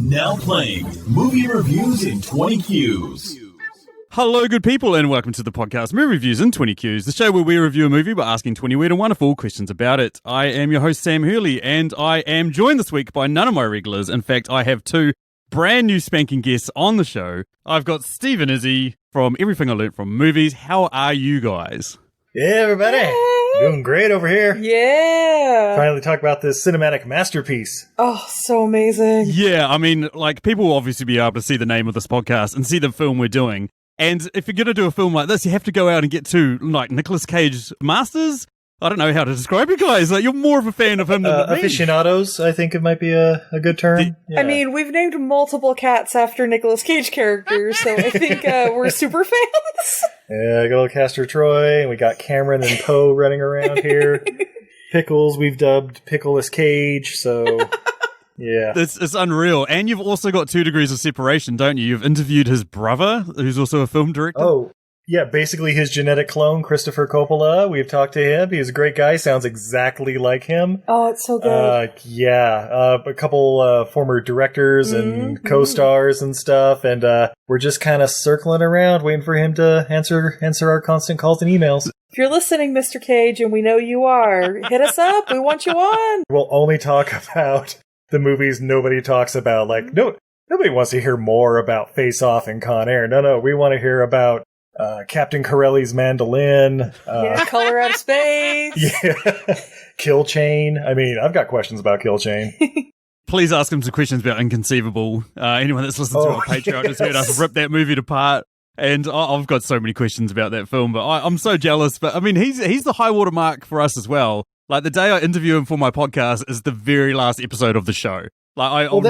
Now playing movie reviews in 20 Qs. Hello, good people, and welcome to the podcast Movie Reviews in 20 Qs, the show where we review a movie by asking 20 weird and wonderful questions about it. I am your host, Sam Hurley, and I am joined this week by none of my regulars. In fact, I have two brand new spanking guests on the show. I've got Steve and Izzy from Everything I Learned from Movies. How are you guys? Yeah, everybody. Hey. Doing great over here. Yeah. Finally talk about this cinematic masterpiece. Oh, so amazing. Yeah, I mean, like, people will obviously be able to see the name of this podcast and see the film we're doing. And if you're going to do a film like this, you have to go out and get to, like, Nicolas Cage masters. I don't know how to describe you guys. Like, you're more of a fan of him than me. Aficionados, I think it might be a good term. Yeah. I mean, we've named multiple cats after Nicolas Cage characters, so I think we're super fans. Yeah, good old Castor Troy, and we got Cameron and Poe running around here. Pickles, we've dubbed Pickleless Cage, so... Yeah. It's unreal. And you've also got 2 degrees of separation, don't you? You've interviewed his brother, who's also a film director. Oh, yeah, basically his genetic clone, Christopher Coppola. We've talked to him. He's a great guy. Sounds exactly like him. Oh, it's so good. A couple former directors and co-stars and stuff. And we're just kind of circling around, waiting for him to answer our constant calls and emails. If you're listening, Mr. Cage, and we know you are, hit us up. We want you on. We'll only talk about the movies nobody talks about. Like, nobody wants to hear more about Face Off and Con Air. No, we want to hear about Captain Corelli's mandolin. Color Out of Space. Yeah. Kill Chain. I mean, I've got questions about Kill Chain. Please ask him some questions about Inconceivable. Anyone that's listened to our Patreon has heard us rip that movie apart. And I've got so many questions about that film, but I'm so jealous. But I mean, he's the high water mark for us as well. Like, the day I interview him for my podcast is the very last episode of the show. Like, I'll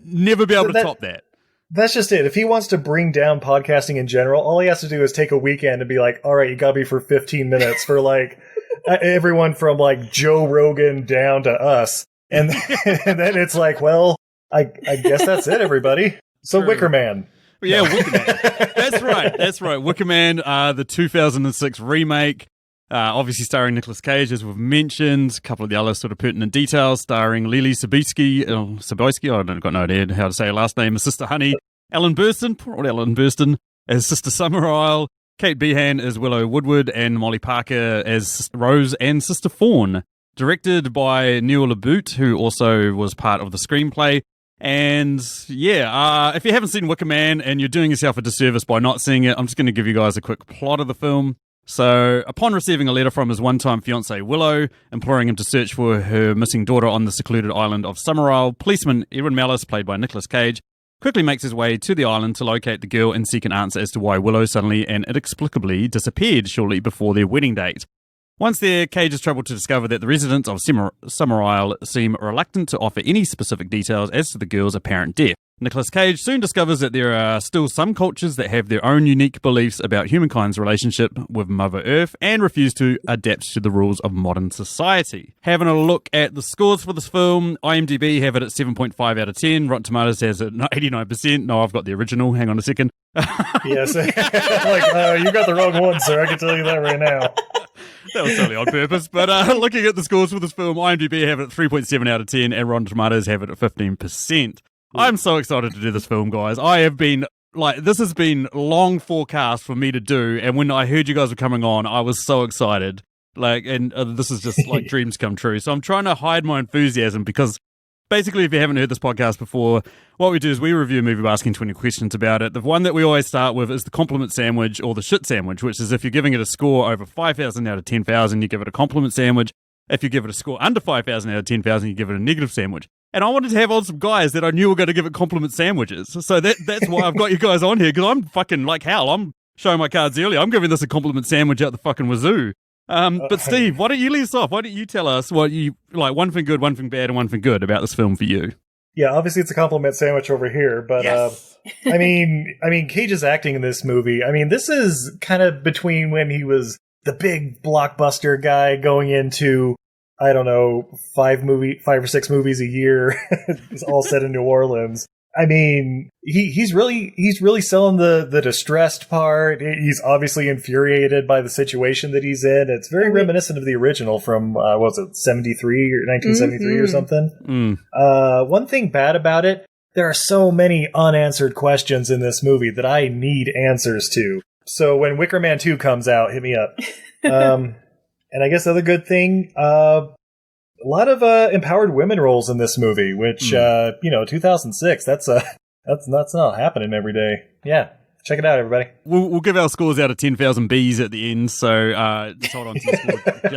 never be able to top that. That's just it. If he wants to bring down podcasting in general, all he has to do is take a weekend and be like, all right, you got me for 15 minutes for, like, everyone from, like, Joe Rogan down to us. And then it's like, well, I guess that's it, everybody. So True. Wicker Man. Yeah, Wicker Man. That's right. Wicker Man, the 2006 remake. Obviously starring Nicolas Cage, as we've mentioned. A couple of the other sort of pertinent details, starring Lily Sobieski, I don't got no idea how to say her last name, as Sister Honey, Ellen Burstyn, poor old Ellen Burstyn, as Sister Summer Isle, Kate Behan as Willow Woodward, and Molly Parker as Rose and Sister Fawn. Directed by Neil LaBute, who also was part of the screenplay. And yeah, if you haven't seen Wicker Man and you're doing yourself a disservice by not seeing it, I'm just going to give you guys a quick plot of the film. So, upon receiving a letter from his one-time fiancée, Willow, imploring him to search for her missing daughter on the secluded island of Summerisle, policeman Erin Malice, played by Nicolas Cage, quickly makes his way to the island to locate the girl and seek an answer as to why Willow suddenly and inexplicably disappeared shortly before their wedding date. Once there, Cage is troubled to discover that the residents of Summerisle seem reluctant to offer any specific details as to the girl's apparent death. Nicolas Cage soon discovers that there are still some cultures that have their own unique beliefs about humankind's relationship with Mother Earth and refuse to adapt to the rules of modern society. Having a look at the scores for this film, IMDb have it at 7.5 out of 10. Rotten Tomatoes has it at 89%. No, I've got the original. Hang on a second. Yes. You got the wrong one, sir. I can tell you that right now. That was totally on purpose. But looking at the scores for this film, IMDb have it at 3.7 out of 10 and Rotten Tomatoes have it at 15%. I'm so excited to do this film, guys. I have been, this has been long forecast for me to do, and when I heard you guys were coming on, I was so excited. This is just like dreams come true. So I'm trying to hide my enthusiasm because basically, if you haven't heard this podcast before, what we do is we review a movie by asking 20 questions about it. The one that we always start with is the compliment sandwich or the shit sandwich, which is if you're giving it a score over 5,000 out of 10,000, you give it a compliment sandwich. If you give it a score under 5,000 out of 10,000, you give it a negative sandwich. And I wanted to have on some guys that I knew were going to give it compliment sandwiches. So that's why I've got you guys on here, because I'm fucking like hell. I'm showing my cards early. I'm giving this a compliment sandwich out the fucking wazoo. But Steve, why don't you lead us off? Why don't you tell us what you like, one thing good, one thing bad, and one thing good about this film for you? Yeah, obviously it's a compliment sandwich over here, but yes. I mean, Cage's acting in this movie. I mean, this is kind of between when he was the big blockbuster guy going into, I don't know, 5 or 6 movies a year, all set in New Orleans. I mean, he's really selling the distressed part. He's obviously infuriated by the situation that he's in. It's very reminiscent of the original from, what was it, 73 or 1973 or something. One thing bad about it, there are so many unanswered questions in this movie that I need answers to. So when Wicker Man 2 comes out, hit me up. And I guess the other good thing, a lot of empowered women roles in this movie, which 2006. That's not happening every day. Yeah, check it out, everybody. We'll give our scores out of 10,000 Bs at the end. So just hold on to your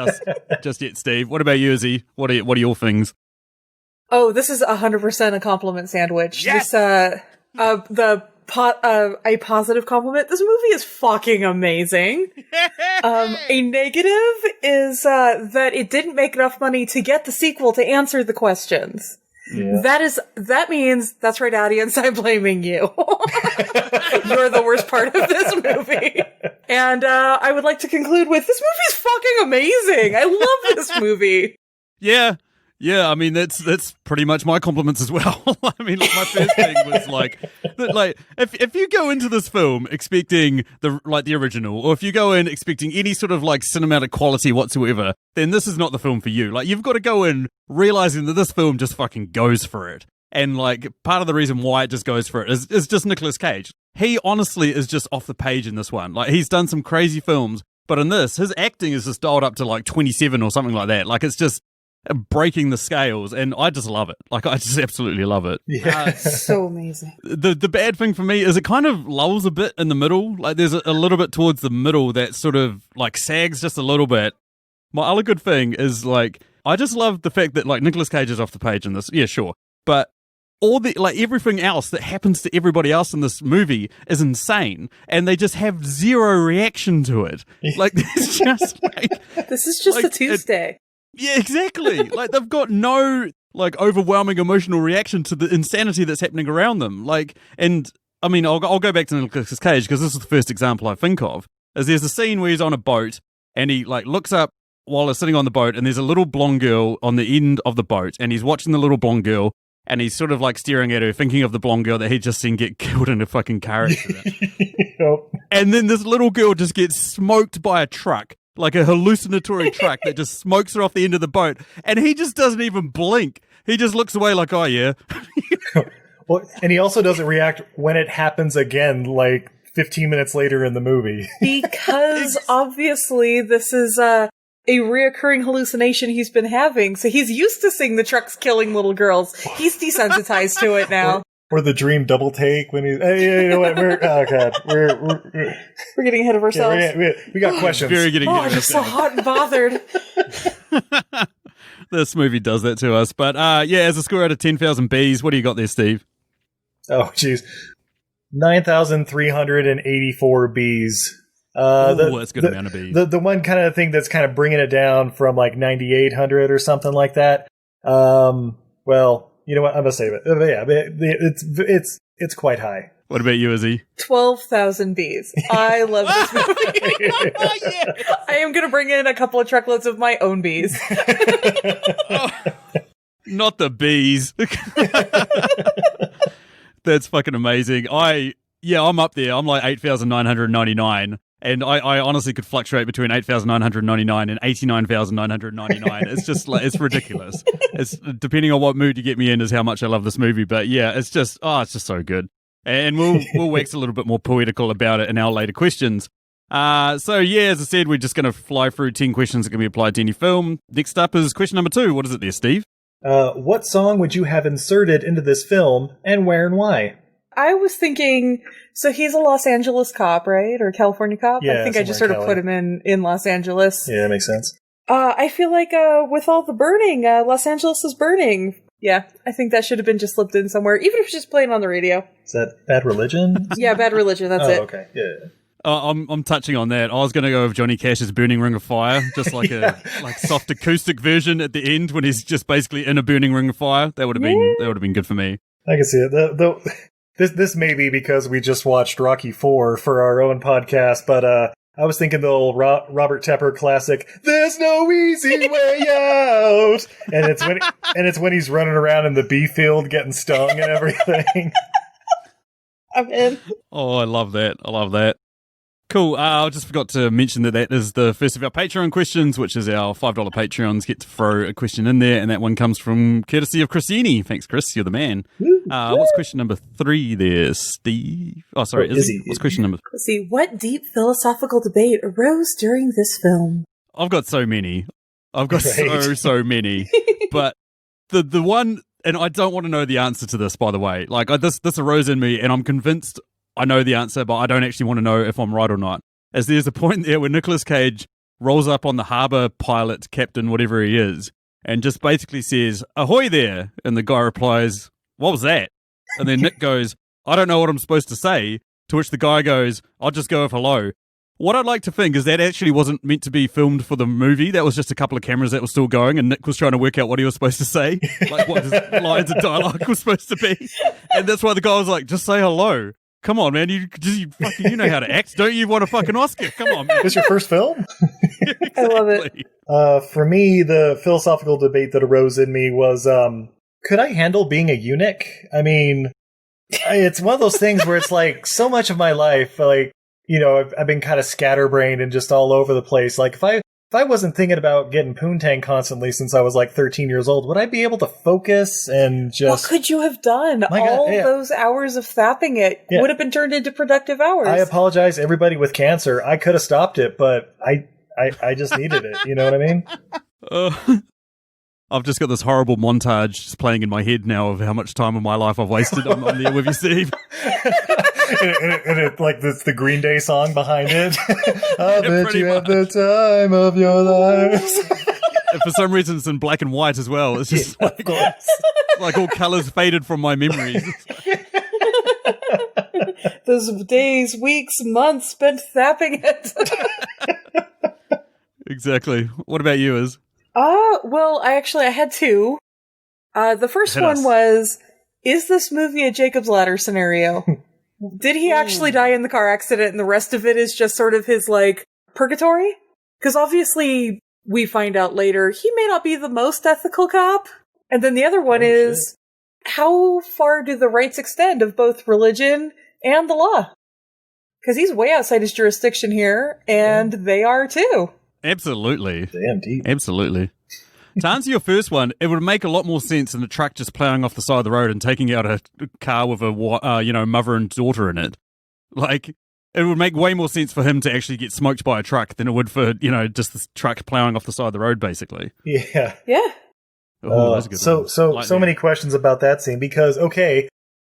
score just yet, Steve. What about you, Izzy? What are your things? Oh, this is 100% a compliment sandwich. Yes! This a positive compliment. This movie is fucking amazing. A negative is that it didn't make enough money to get the sequel to answer the questions. Yeah. That means, that's right, audience, I'm blaming you. You're the worst part of this movie. And I would like to conclude with, this movie's fucking amazing. I love this movie. Yeah, I mean that's pretty much my compliments as well. I mean, like, my first thing was like if you go into this film expecting the original, or if you go in expecting any sort of like cinematic quality whatsoever, then this is not the film for you. Like, you've got to go in realizing that this film just fucking goes for it. And like, part of the reason why it just goes for it is just Nicolas Cage. He honestly is just off the page in this one. Like, he's done some crazy films, but in this, his acting is just dialed up to like 27 or something like that. Like, it's just breaking the scales, and I just love it. Like, I just absolutely love it. Yeah, so amazing. The bad thing for me is it kind of lulls a bit in the middle. Like, there's a little bit towards the middle that sort of like sags just a little bit. My other good thing is, like, I just love the fact that like Nicolas Cage is off the page in this. Yeah, sure, but all the like everything else that happens to everybody else in this movie is insane, and they just have zero reaction to it. Like, it's just like, this is just like, a Tuesday. Yeah, exactly. Like, they've got no like overwhelming emotional reaction to the insanity that's happening around them. Like, and I mean, I'll go back to Nicolas Cage because this is the first example I think of. Is there's a scene where he's on a boat and he like looks up while he's sitting on the boat, and there's a little blonde girl on the end of the boat, and he's watching the little blonde girl, and he's sort of like staring at her, thinking of the blonde girl that he'd just seen get killed in a fucking car accident. Yep. And then this little girl just gets smoked by a truck. Like a hallucinatory truck that just smokes her off the end of the boat, and he just doesn't even blink. He just looks away like, oh yeah. Well, and he also doesn't react when it happens again, like 15 minutes later in the movie. Because obviously this is a reoccurring hallucination he's been having, so he's used to seeing the trucks killing little girls. He's desensitized to it now. Or the dream double take when he's, hey, you know what, we're getting ahead of ourselves. Yeah, we got questions. I'm just so hot and bothered. This movie does that to us. But yeah, as a score out of 10,000 Bs, what do you got there, Steve? Oh, jeez. 9,384 Bs. That's a good amount of Bs. The one kind of thing that's kind of bringing it down from like 9,800 or something like that. Well, you know what? I'm gonna save it. Yeah, it's quite high. What about you, Izzy? 12,000 Bs. I love this movie. Yeah. I am gonna bring in a couple of truckloads of my own bees. Not the bees. That's fucking amazing. I'm up there. I'm like 8,999. And I honestly could fluctuate between 8,999 and 89,999. It's just like, it's ridiculous. It's depending on what mood you get me in is how much I love this movie. But yeah, it's just so good. And we'll wax a little bit more poetical about it in our later questions. So yeah, as I said, we're just going to fly through 10 questions that can be applied to any film. Next up is question number 2. What is it there, Steve? What song would you have inserted into this film, and where and why? I was thinking, so he's a Los Angeles cop, right? Or California cop? Yeah, I think I just sort of put him in Los Angeles. Yeah, that makes sense. I feel like with all the burning, Los Angeles is burning. Yeah, I think that should have been just slipped in somewhere, even if it's just playing on the radio. Is that Bad Religion? Yeah, Bad Religion, that's it. Okay, yeah. I'm touching on that. I was going to go with Johnny Cash's Burning Ring of Fire, just like a like soft acoustic version at the end when he's just basically in a burning ring of fire. That would have been good for me. I can see it. This may be because we just watched Rocky IV for our own podcast, but I was thinking the old Robert Tepper classic, "There's no easy way out," and it's when he's running around in the bee field getting stung and everything. I'm in. Oh, I love that. Cool. I just forgot to mention that is the first of our Patreon questions, which is our $5 Patreons get to throw a question in there, and that one comes from courtesy of Chrisini. Thanks, Chris. You're the man. What's question number 3 there, Steve? Oh, sorry, Izzy. What's question number 3? Let's see. What deep philosophical debate arose during this film? I've got so many. So many. But the one, and I don't want to know the answer to this, by the way. Like, this arose in me, and I'm convinced I know the answer, but I don't actually want to know if I'm right or not. As there's a point there where Nicolas Cage rolls up on the harbour pilot, captain, whatever he is, and just basically says, "Ahoy there!" And the guy replies, "What was that?" And then Nick goes, "I don't know what I'm supposed to say," to which the guy goes, "I'll just go with hello." What I'd like to think is that actually wasn't meant to be filmed for the movie. That was just a couple of cameras that were still going, and Nick was trying to work out what he was supposed to say, like what his lines of dialogue was supposed to be. And that's why the guy was like, "Just say hello. Come on, man. You know how to act. Don't you want a fucking Oscar? Come on, man." This your first film? Exactly. I love it. For me, the philosophical debate that arose in me was, could I handle being a eunuch? I mean, it's one of those things where it's like so much of my life, like, you know, I've been kind of scatterbrained and just all over the place. Like, if I wasn't thinking about getting poontang constantly since I was like 13 years old, would I be able to focus and just... What could you have done? Those hours of thapping it would have been turned into productive hours. I apologize, everybody with cancer. I could have stopped it, but I just needed it. You know what I mean? I've just got this horrible montage just playing in my head now of how much time of my life I've wasted on there with you, Steve. and it like the Green Day song behind it. I bet you had the time of your lives. And for some reason, it's in black and white as well. It's just like all colors faded from my memories. Those days, weeks, months spent thapping it. Exactly. What about you, Iz? Well, I had 2. The first one was, is this movie a Jacob's Ladder scenario? Did he actually die in the car accident and the rest of it is just sort of his, like, purgatory? Because obviously, we find out later, he may not be the most ethical cop. And then the other one is, how far do the rights extend of both religion and the law? Because he's way outside his jurisdiction here, and they are too. Absolutely. Damn deep. Absolutely. To answer your first one, it would make a lot more sense than a truck just plowing off the side of the road and taking out a car with a mother and daughter in it. Like, it would make way more sense for him to actually get smoked by a truck than it would for, just this truck plowing off the side of the road, basically. Yeah. Yeah. Oh, that's a good one. So many questions about that scene because, okay,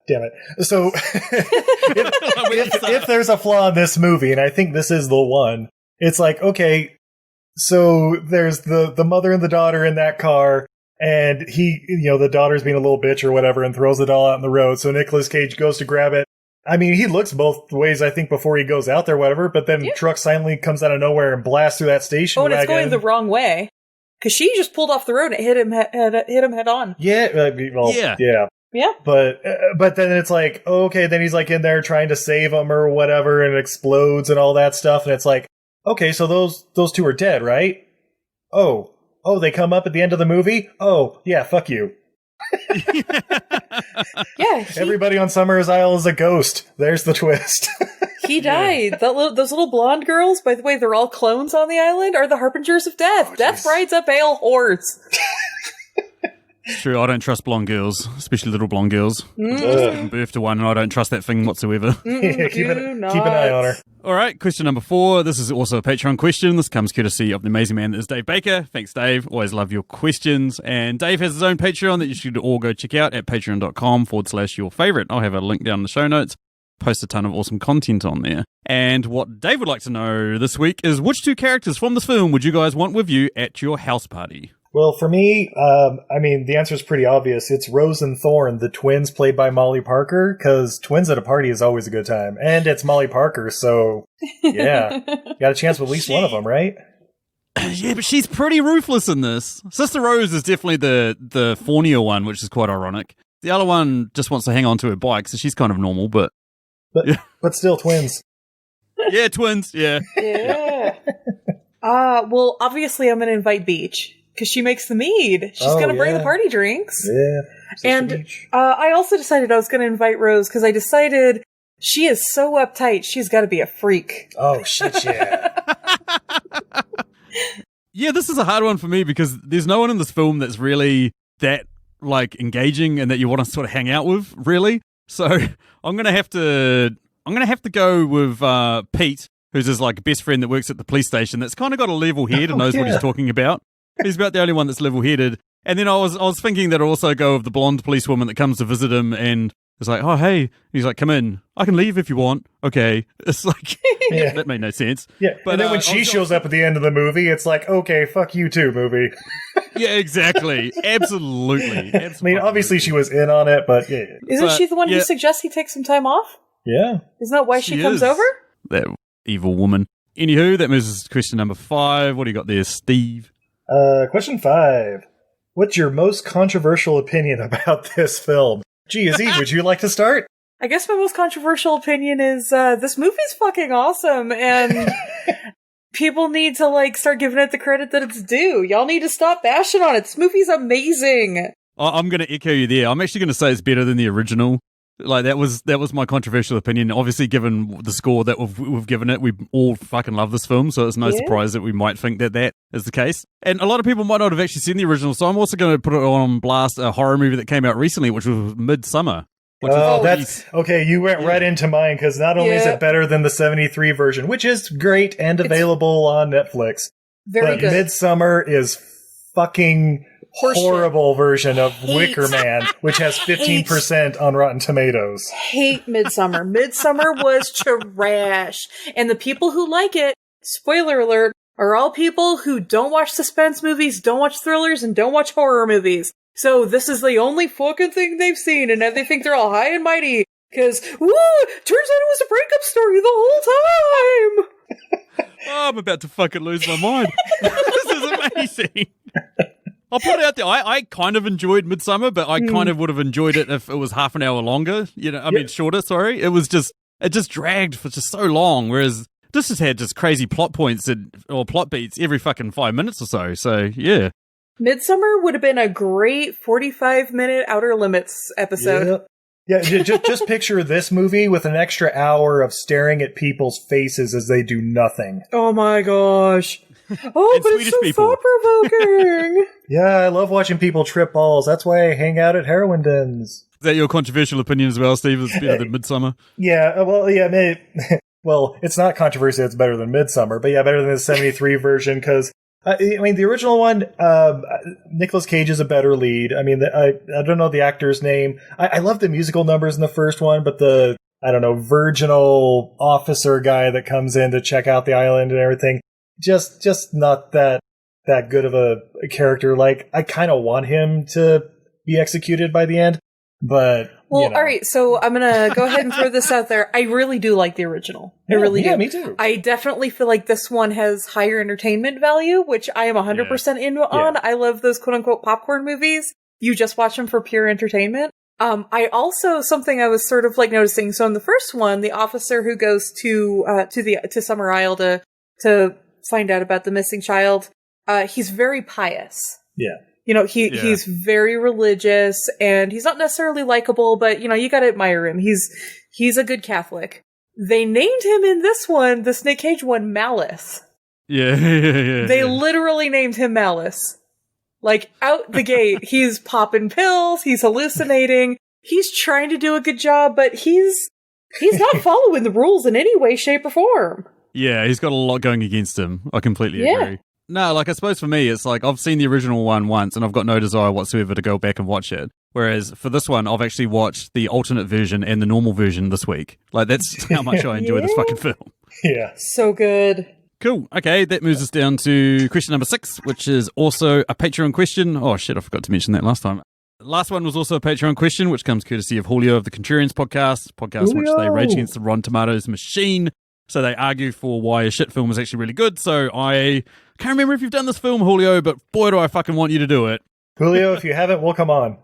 damn it. So, if there's a flaw in this movie, and I think this is the one, it's like, okay, so there's the mother and the daughter in that car, and the daughter's being a little bitch or whatever and throws the doll out in the road. So Nicolas Cage goes to grab it. I mean, he looks both ways, I think, before he goes out there, whatever, but then the truck silently comes out of nowhere and blasts through that station wagon. Oh, and it's going the wrong way. Because she just pulled off the road and it hit him head on. Yeah. Yeah. But then it's like, okay, then he's like in there trying to save him or whatever, and it explodes and all that stuff, and it's like, okay, so those two are dead, right? Oh, they come up at the end of the movie? Oh, yeah, fuck you. Yeah. Everybody on Summer's Isle is a ghost. There's the twist. He died. Those little blonde girls, by the way, they're all clones on the island, are the harbingers of death. Death rides a pale horse. It's true, I don't trust blonde girls, especially little blonde girls. I've just given birth to one and I don't trust that thing whatsoever. Keep an eye on her. All right, question number 4. This is also a Patreon question. This comes courtesy of the amazing man that is Dave Baker. Thanks, Dave. Always love your questions. And Dave has his own Patreon that you should all go check out at patreon.com/your favorite. I'll have a link down in the show notes. Post a ton of awesome content on there. And what Dave would like to know this week is, which 2 characters from this film would you guys want with you at your house party? Well, for me, the answer is pretty obvious. It's Rose and Thorne, the twins played by Molly Parker, because twins at a party is always a good time. And it's Molly Parker, so, yeah. Got a chance with at least one of them, right? Yeah, but she's pretty ruthless in this. Sister Rose is definitely the thornier one, which is quite ironic. The other one just wants to hang on to her bike, so she's kind of normal, but still twins. Yeah, twins, yeah. Yeah. Well, obviously I'm going to invite Beach. Because she makes the mead. She's going to bring the party drinks. Yeah. And I also decided I was going to invite Rose because I decided She is so uptight. She's got to be a freak. Oh, shit, yeah. Yeah, this is a hard one for me because there's no one in this film that's really that like engaging and that you want to sort of hang out with, really. So I'm gonna have to go with Pete, who's his like best friend that works at the police station. That's kind of got a level head and knows what he's talking about. He's about the only one that's level headed. And then I was thinking that I'd also go with the blonde policewoman that comes to visit him and is like, oh hey, and he's like, come in. I can leave if you want. Okay, it's like that made no sense. Yeah, but and then when she shows up at the end of the movie, it's like, okay, fuck you too, movie. Yeah, exactly. Absolutely. I mean, obviously she was in on it, but yeah. Isn't she the one who suggests he take some time off? Yeah. Isn't that why she comes over? That evil woman. Anywho, that moves us to question number 5. What do you got there, Steve? Question 5. What's your most controversial opinion about this film? Gee, Izzy, would you like to start? I guess my most controversial opinion is this movie's fucking awesome, and people need to like start giving it the credit that it's due. Y'all need to stop bashing on it. This movie's amazing. I'm going to echo you there. I'm actually going to say it's better than the original. Like that was my controversial opinion. Obviously, given the score that we've given it, we all fucking love this film, so it's no surprise that we might think that is the case. And a lot of people might not have actually seen the original, so I'm also going to put it on blast a horror movie that came out recently, which was Midsummer. That's okay. You went right into mine because not only is it better than the '73 version, which is great and available on Netflix, but good. Midsummer is fucking horrible version of Wicker Man, which has 15% on Rotten Tomatoes. Hate Midsummer. Midsummer was trash. And the people who like it, spoiler alert, are all people who don't watch suspense movies, don't watch thrillers, and don't watch horror movies. So this is the only fucking thing they've seen, and they think they're all high and mighty. Because, turns out it was a breakup story the whole time! Oh, I'm about to fucking lose my mind. This is amazing. I'll put it out there. I kind of enjoyed Midsummer, but I kind of would have enjoyed it if it was half an hour longer. You know, I mean, shorter, sorry. It just dragged for just so long, whereas this has had just crazy plot points or plot beats every fucking 5 minutes or so. So, yeah. Midsummer would have been a great 45-minute Outer Limits episode. Yeah, just picture this movie with an extra hour of staring at people's faces as they do nothing. Oh my gosh. Oh, but it's so thought-provoking. Yeah, I love watching people trip balls. That's why I hang out at heroin dens. Is that your controversial opinion as well, Steve? It's better than Midsummer? Yeah, well, it's not controversial. It's better than Midsummer, but yeah, better than the '73 version because I mean, the original one, Nicolas Cage is a better lead. I mean, I don't know the actor's name. I love the musical numbers in the first one, but the, I don't know, virginal officer guy that comes in to check out the island and everything, just not that good of a character. Like, I kind of want him to be executed by the end, but... Well, all right, so I'm going to go ahead and throw this out there. I really do like the original. I really do. Yeah, me too. I definitely feel like this one has higher entertainment value, which I am 100% in on. I love those quote-unquote popcorn movies. You just watch them for pure entertainment. I also, something I was sort of like noticing, so in the first one, the officer who goes to Summer Isle to find out about the missing child, he's very pious. Yeah. You know, he's very religious and he's not necessarily likable, but you know, you gotta admire him. He's a good Catholic. They named him in this Nic Cage one, Malice. Yeah. They literally named him Malice. Like, out the gate, he's popping pills, he's hallucinating, he's trying to do a good job, but he's not following the rules in any way, shape, or form. Yeah, he's got a lot going against him. I completely agree. No, like, I suppose for me, it's like, I've seen the original one once, and I've got no desire whatsoever to go back and watch it. Whereas, for this one, I've actually watched the alternate version and the normal version this week. Like, that's how much I enjoy this fucking film. Yeah. So good. Cool. Okay, that moves us down to question number 6, which is also a Patreon question. Oh, shit, I forgot to mention that last time. Last one was also a Patreon question, which comes courtesy of Julio of the Contrarians podcast in which they rage against the Rotten Tomatoes machine. So they argue for why a shit film is actually really good. So I can't remember if you've done this film, Julio, but boy, do I fucking want you to do it. Julio, if you haven't, we'll come on.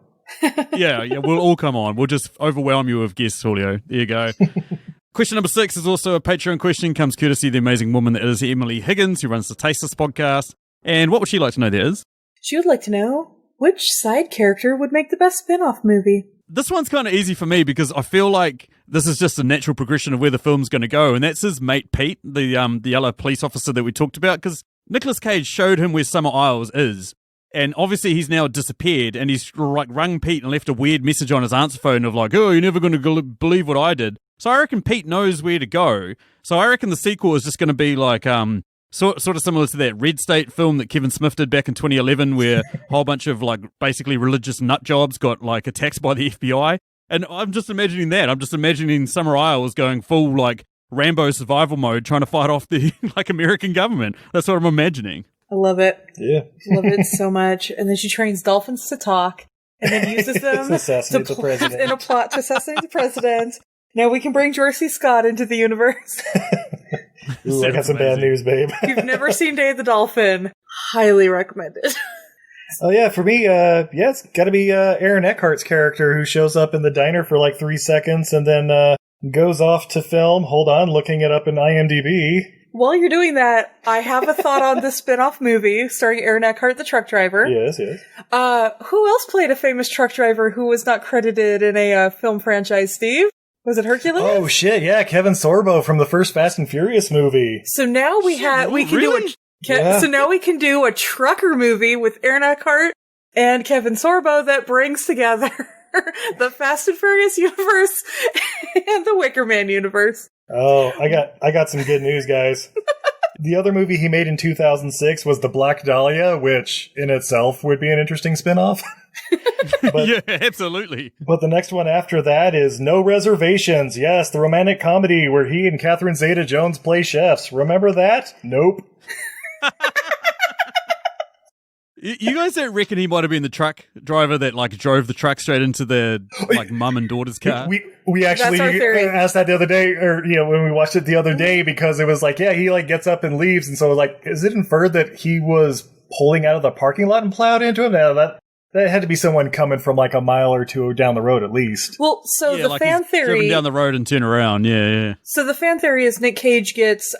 Yeah, we'll all come on. We'll just overwhelm you with guests, Julio. There you go. Question number 6 is also a Patreon question, comes courtesy of the amazing woman that is Emily Higgins, who runs the Tasteless podcast. And what would she like to know there is? She would like to know, which side character would make the best spin-off movie? This one's kind of easy for me because I feel like this is just a natural progression of where the film's going to go. And that's his mate Pete, the yellow police officer that we talked about, because Nicolas Cage showed him where Summer Isles is. And obviously he's now disappeared, and he's like rung Pete and left a weird message on his answer phone of like, oh, you're never going to believe what I did. So I reckon Pete knows where to go. So I reckon the sequel is just going to be like sort of similar to that Red State film that Kevin Smith did back in 2011, where a whole bunch of like basically religious nut jobs got like attacked by the FBI. And I'm just imagining that. I'm just imagining Summer Isles going full like Rambo survival mode, trying to fight off the like American government. That's what I'm imagining. I love it. Yeah. Love it so much. And then she trains dolphins to talk and then uses them to assassinate the president. in a plot to assassinate the president. Now we can bring George Scott into the universe. Ooh, I got some bad news, babe. If you've never seen Day of the Dolphin, highly recommended. Oh yeah, for me, it's got to be Aaron Eckhart's character who shows up in the diner for like 3 seconds and then goes off to film. Hold on, looking it up in IMDb. While you're doing that, I have a thought on the spin-off movie starring Aaron Eckhart, the truck driver. Yes. Who else played a famous truck driver who was not credited in a film franchise, Steve? Was it Hercules? Oh shit, yeah, Kevin Sorbo from the first Fast and Furious movie. So now we can do a trucker movie with Aaron Eckhart and Kevin Sorbo that brings together the Fast and Furious universe and the Wicker Man universe. Oh, I got some good news, guys. The other movie he made in 2006 was The Black Dahlia, which in itself would be an interesting spin-off. Yeah, absolutely. But the next one after that is No Reservations. Yes, the romantic comedy where he and Catherine Zeta-Jones play chefs. Remember that? Nope. You guys don't reckon he might have been the truck driver that like drove the truck straight into the like mum and daughter's car? We actually asked that the other day, or when we watched it the other day, because it was like, yeah, he like gets up and leaves, and so like, is it inferred that he was pulling out of the parking lot and plowed into him? No, that had to be someone coming from like a mile or two down the road at least. Well, so the like fan he's theory driven down the road and turn around. Yeah. So the fan theory is Nic Cage gets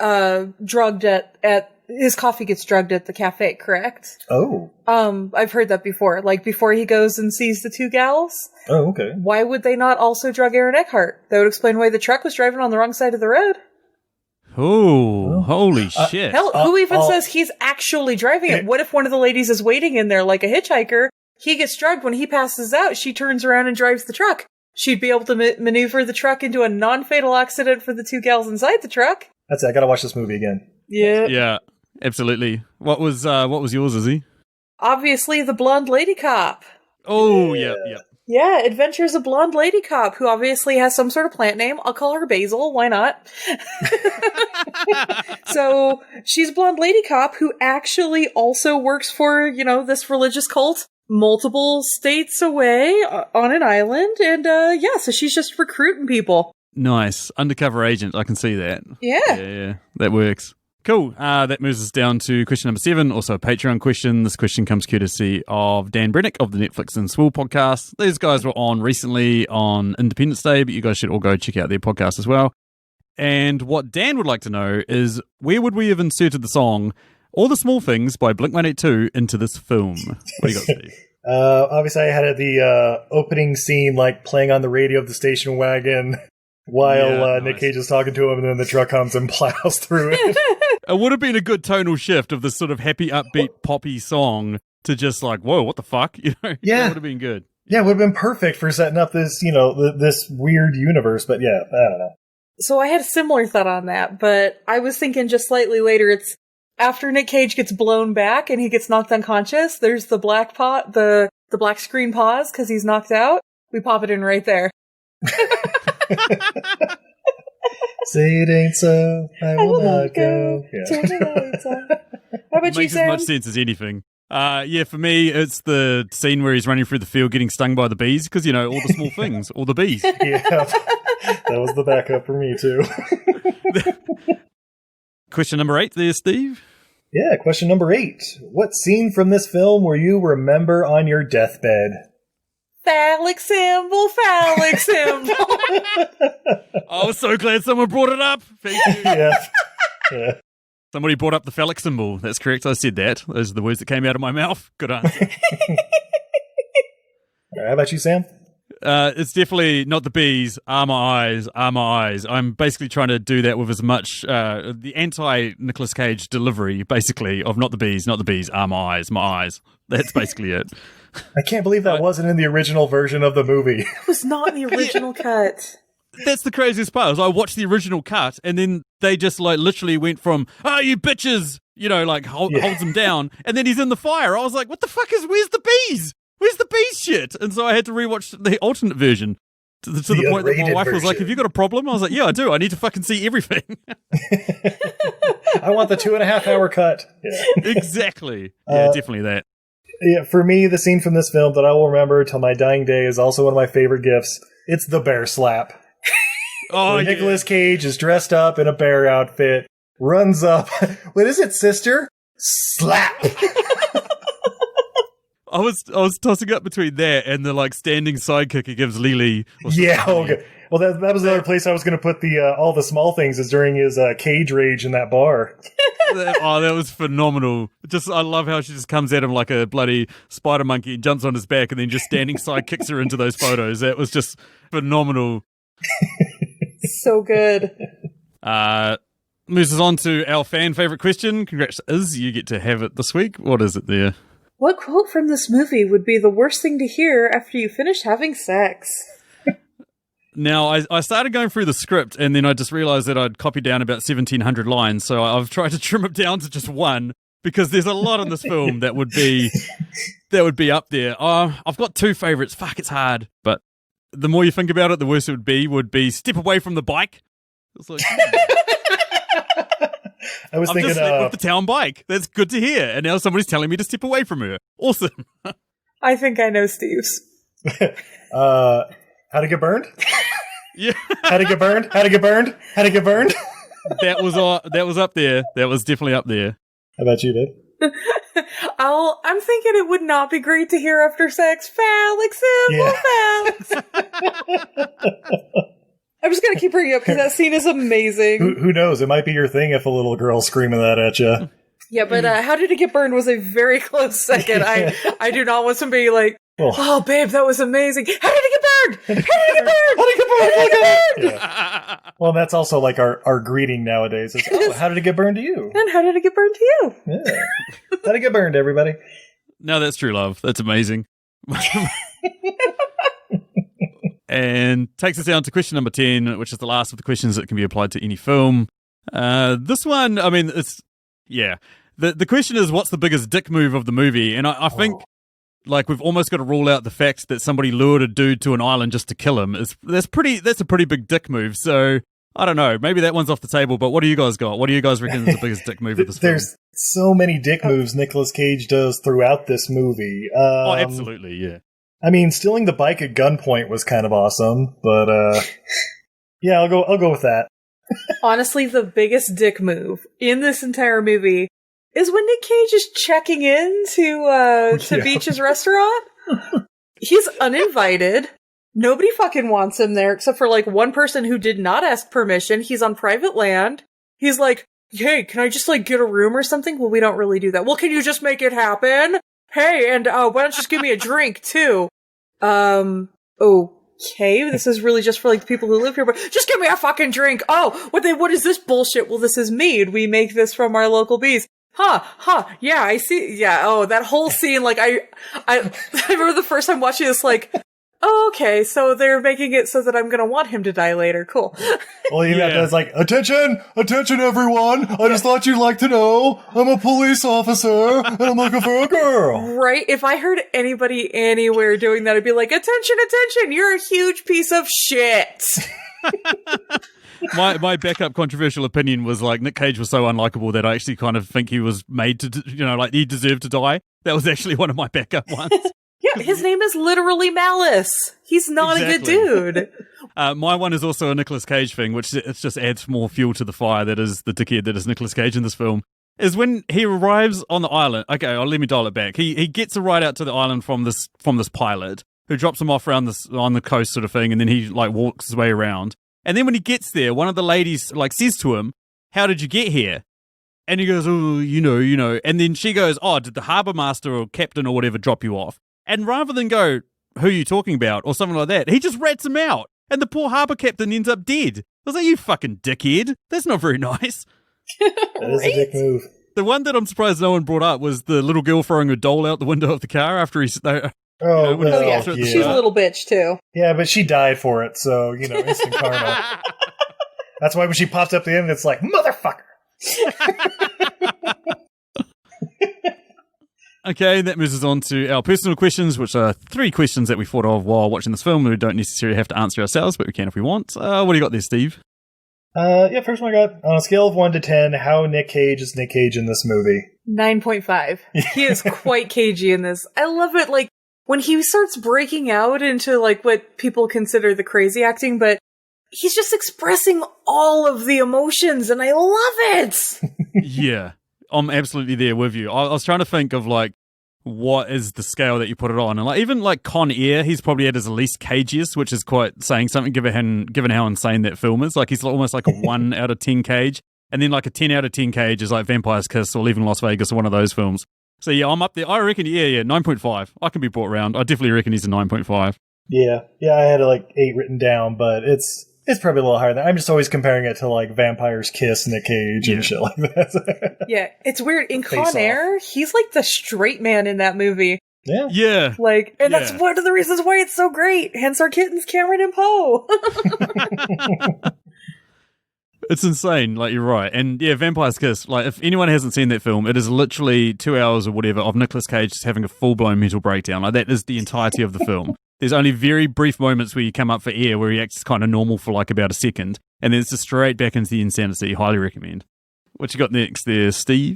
drugged at his coffee gets drugged at the cafe, correct? Oh. I've heard that before. Like before he goes and sees the two gals. Oh, okay. Why would they not also drug Aaron Eckhart? That would explain why the truck was driving on the wrong side of the road. Oh, holy shit. Hell, who even says he's actually driving it? What if one of the ladies is waiting in there like a hitchhiker? He gets drugged. When he passes out, she turns around and drives the truck. She'd be able to maneuver the truck into a non-fatal accident for the two gals inside the truck. That's it. I gotta watch this movie again. Yeah, absolutely. What was yours, Izzy? Obviously, the blonde lady cop. Oh, yeah. Yeah, Adventures of Blonde Lady Cop, who obviously has some sort of plant name. I'll call her Basil. Why not? So she's a blonde lady cop who actually also works for, this religious cult multiple states away on an island. And so she's just recruiting people. Nice. Undercover agent. I can see that. Yeah. That works. Cool. That moves us down to question number 7, also a Patreon question. This question comes courtesy of Dan Brennick of the Netflix and Swill podcast. These guys were on recently on Independence Day, but you guys should all go check out their podcast as well. And what Dan would like to know is, where would we have inserted the song All the Small Things by Blink-182 into this film? What do you got, Steve? Obviously, I had the opening scene like playing on the radio of the station wagon while Nic Cage is talking to him, and then the truck comes and plows through it. It would have been a good tonal shift of this sort of happy, upbeat, poppy song to just like, whoa, what the fuck? Yeah. That would have been good. Yeah, it would have been perfect for setting up this, this weird universe. But yeah, I don't know. So I had a similar thought on that, but I was thinking just slightly later, it's after Nic Cage gets blown back and he gets knocked unconscious, there's the black the black screen pause because he's knocked out. We pop it in right there. Say it ain't so, I will not go. Yeah. How about you, Sam? Makes as much sense as anything. For me, it's the scene where he's running through the field getting stung by the bees, because, all the small things, all the bees. Yeah, that was the backup for me, too. Question number 8 there, Steve. Yeah, question number 8. What scene from this film will you remember on your deathbed? Phallic symbol, phallic symbol. I was so glad someone brought it up. Thank you. Yeah. Somebody brought up the phallic symbol. That's correct. I said that. Those are the words that came out of my mouth. Good answer. How about you, Sam? It's definitely not the bees, are my eyes, are my eyes. I'm basically trying to do that with as much the anti-Nicolas Cage delivery, basically, of not the bees, are my eyes, my eyes. That's basically it. I can't believe that wasn't in the original version of the movie. It was not in the original cut. That's the craziest part. Is I watched the original cut, and then they just like literally went from you bitches," like holds him down, and then he's in the fire. I was like, "What the fuck where's the bees? Where's the bees shit?" And so I had to rewatch the alternate version to the point that my wife was like, "Have you got a problem?" I was like, "Yeah, I do. I need to fucking see everything." I want the 2.5 hour cut. Yeah. Exactly. Yeah, definitely that. Yeah, for me, the scene from this film that I will remember till my dying day is also one of my favorite gifs. It's the bear slap. Oh, Nicolas Cage is dressed up in a bear outfit, runs up. What is it, sister? Slap. I was tossing up between that and the like standing sidekick he gives Lily. Yeah, okay. Well, that was another place I was going to put the all the small things is during his cage rage in that bar. That was phenomenal. I love how she just comes at him like a bloody spider monkey and jumps on his back and then just standing sidekicks her into those photos. That was just phenomenal. So good. Moves us on to our fan favorite question. Congrats, Iz. You get to have it this week. What is it there? What quote from this movie would be the worst thing to hear after you finish having sex? Now, I started going through the script, and then I just realized that I'd copied down about 1,700 lines, so I've tried to trim it down to just one, because there's a lot in this film that would be up there. I've got two favorites. Fuck, it's hard. But the more you think about it, the worse it would be step away from the bike. It's like... I was thinking just slept with the town bike. That's good to hear. And now somebody's telling me to step away from her. Awesome. I think I know Steve's. How to get burned? Yeah. How to get burned? How to get burned? How to get burned? That was up there. That was definitely up there. How about you, Dave? I'm thinking it would not be great to hear after sex. Phallic symbol, phallic. I'm just going to keep bringing it up because that scene is amazing. Who knows? It might be your thing if a little girl's screaming that at you. Yeah, but How Did It Get Burned was a very close second. I do not want somebody like, oh, babe, that was amazing. How did it get burned? How did it get burned? How did it get burned? How did it get burned? Yeah. Well, that's also like our greeting nowadays. It's, how did it get burned to you? And how did it get burned to you? Yeah. How did it get burned, everybody? No, that's true love. That's amazing. And takes us down to question number 10, which is the last of the questions that can be applied to any film. This one, I mean, it's, yeah. The question is, what's the biggest dick move of the movie? And I think, like, we've almost got to rule out the fact that somebody lured a dude to an island just to kill him. That's a pretty big dick move. So, I don't know. Maybe that one's off the table, but what do you guys got? What do you guys reckon is the biggest dick move of this film? There's so many dick moves Nicolas Cage does throughout this movie. Absolutely, yeah. I mean, stealing the bike at gunpoint was kind of awesome, but yeah, I'll go with that. Honestly, the biggest dick move in this entire movie is when Nic Cage is checking in to Beach's restaurant. He's uninvited. Nobody fucking wants him there except for like one person who did not ask permission. He's on private land. He's like, hey, can I just like get a room or something? Well, we don't really do that. Well, can you just make it happen? Hey, and why don't you just give me a drink too? Okay, this is really just for like the people who live here, but just give me a fucking drink. Oh, what is this bullshit? Well, this is mead. We make this from our local bees. Yeah, I see. Yeah, oh, that whole scene, like, I remember the first time watching this, like, oh, okay, so they're making it so that I'm gonna want him to die later. Cool. Well, it's like, attention, everyone. I just thought you'd like to know I'm a police officer and I'm looking for a girl. Right? If I heard anybody anywhere doing that, I'd be like, attention, you're a huge piece of shit. My backup controversial opinion was like Nic Cage was so unlikable that I actually kind of think he was made to, like he deserved to die. That was actually one of my backup ones. Yeah, his name is literally Malice. He's not a good dude. My one is also a Nicolas Cage thing, which it just adds more fuel to the fire that is the dickhead that is Nicolas Cage in this film. Is when he arrives on the island. Okay, let me dial it back. He gets a ride out to the island from this pilot who drops him off around on the coast sort of thing, and then he like walks his way around. And then when he gets there, one of the ladies like says to him, "How did you get here?" And he goes, "Oh, you know." And then she goes, "Oh, did the harbour master or captain or whatever drop you off?" And rather than go, who are you talking about? Or something like that. He just rats him out. And the poor harbour captain ends up dead. I was like, you fucking dickhead. That's not very nice. That is a dick move. The one that I'm surprised no one brought up was the little girl throwing a doll out the window of the car after he's... Yeah. She's a little bitch, too. Yeah, but she died for it, so, instant karma. That's why when she pops up at the end, it's like, motherfucker! Okay, that moves us on to our personal questions, which are 3 questions that we thought of while watching this film. We don't necessarily have to answer ourselves, but we can if we want. What do you got there, Steve? First one I got, on a scale of 1 to 10, how Nic Cage is Nic Cage in this movie? 9.5. He is quite cagey in this. I love it, like, when he starts breaking out into, like, what people consider the crazy acting, but he's just expressing all of the emotions, and I love it! Yeah. I'm absolutely there with you. I was trying to think of, like, what is the scale that you put it on. And, like, even, like, Con Air, he's probably at his least cagiest, which is quite saying something given how insane that film is. Like, he's almost like a 1 out of 10 cage. And then, like, a 10 out of 10 cage is, like, Vampire's Kiss or Leaving Las Vegas or one of those films. So, yeah, I'm up there. I reckon, 9.5. I can be brought around. I definitely reckon he's a 9.5. Yeah, I had, like, 8 written down, but it's probably a little higher than that. I'm just always comparing it to, like, Vampire's Kiss, Nic Cage, and shit like that. Yeah, it's weird. In Con Air, he's like the straight man in that movie. Yeah. Yeah. Like, and that's one of the reasons why it's so great. Hence our kittens, Cameron and Poe. It's insane. Like, you're right. And, yeah, Vampire's Kiss, like, if anyone hasn't seen that film, it is literally 2 hours or whatever of Nicolas Cage just having a full-blown mental breakdown. Like, that is the entirety of the film. There's only very brief moments where you come up for air where he acts kind of normal for like about a second, and then it's just straight back into the insanity. Highly recommend. What you got next there, Steve?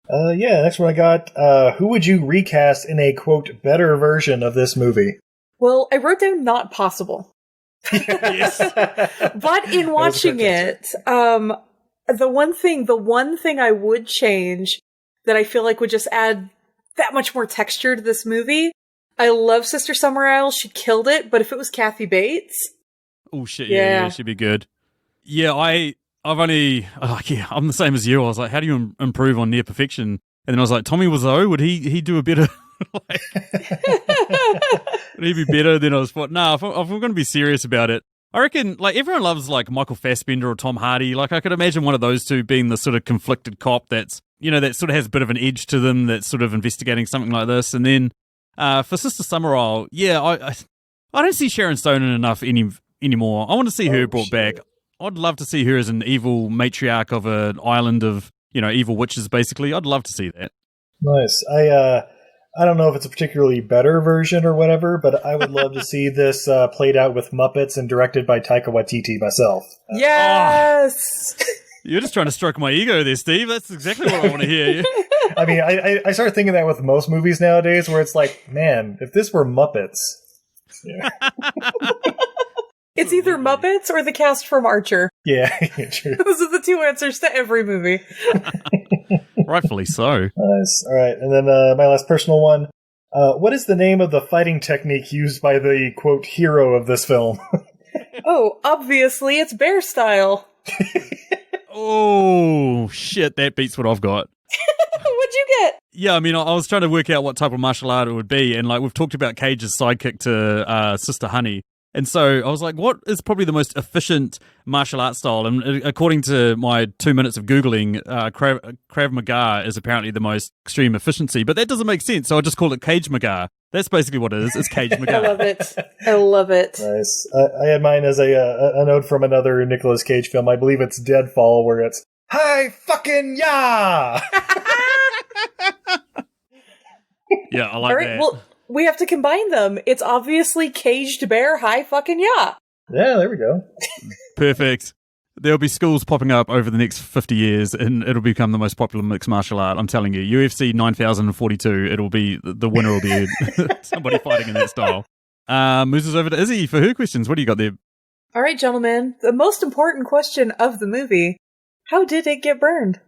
Next one I got, who would you recast in a, quote, better version of this movie? Well, I wrote down not possible. Yes. But in watching it, the one thing I would change that I feel like would just add that much more texture to this movie. I love Sister Summer Isle. She killed it. But if it was Kathy Bates, oh shit, yeah, she'd be good. Yeah, I'm the same as you. I was like, how do you improve on near perfection? And then I was like, Tommy Wiseau, would he do a better? Would he be better? Then I was thought, if I'm going to be serious about it, I reckon like everyone loves like Michael Fassbender or Tom Hardy. Like I could imagine one of those two being the sort of conflicted cop that's that sort of has a bit of an edge to them, that's sort of investigating something like this. And then for Sister Summer Isle, I don't see Sharon Stone in enough anymore. I want to see her brought back. I'd love to see her as an evil matriarch of an island of evil witches. Basically, I'd love to see that. Nice. I don't know if it's a particularly better version or whatever, but I would love to see this played out with Muppets and directed by Taika Waititi myself. Yes! You're just trying to stroke my ego there, Steve. That's exactly what I want to hear. I mean, I started thinking that with most movies nowadays, where it's like, man, if this were Muppets. Yeah. It's either Muppets or the cast from Archer. Yeah, true. Those are the two answers to every movie. Rightfully so. Nice. All right, and then my last personal one. What is the name of the fighting technique used by the, quote, hero of this film? Oh, obviously it's bear style. Oh, shit, that beats what I've got. What'd you get? Yeah, I mean, I was trying to work out what type of martial art it would be, and like we've talked about Cage's sidekick to Sister Honey. And so I was like, what is probably the most efficient martial art style? And according to my 2 minutes of Googling, Krav Maga is apparently the most extreme efficiency. But that doesn't make sense, so I just called it Cage Maga. That's basically what it is. It's Cage Maga. I love it. I love it. Nice. I had mine as a note from another Nicolas Cage film. I believe it's Deadfall, where it's, hi fucking ya! Yeah, I like All right, that. well, we have to combine them. It's obviously Caged Bear, hi fucking ya. Yeah, there we go. Perfect. There'll be schools popping up over the next 50 years, and it'll become the most popular mixed martial art. I'm telling you, UFC 9042, it'll be, the winner will be somebody fighting in that style. Moves us over to Izzy for her questions. What do you got there? All right, gentlemen, the most important question of the movie. How did it get burned?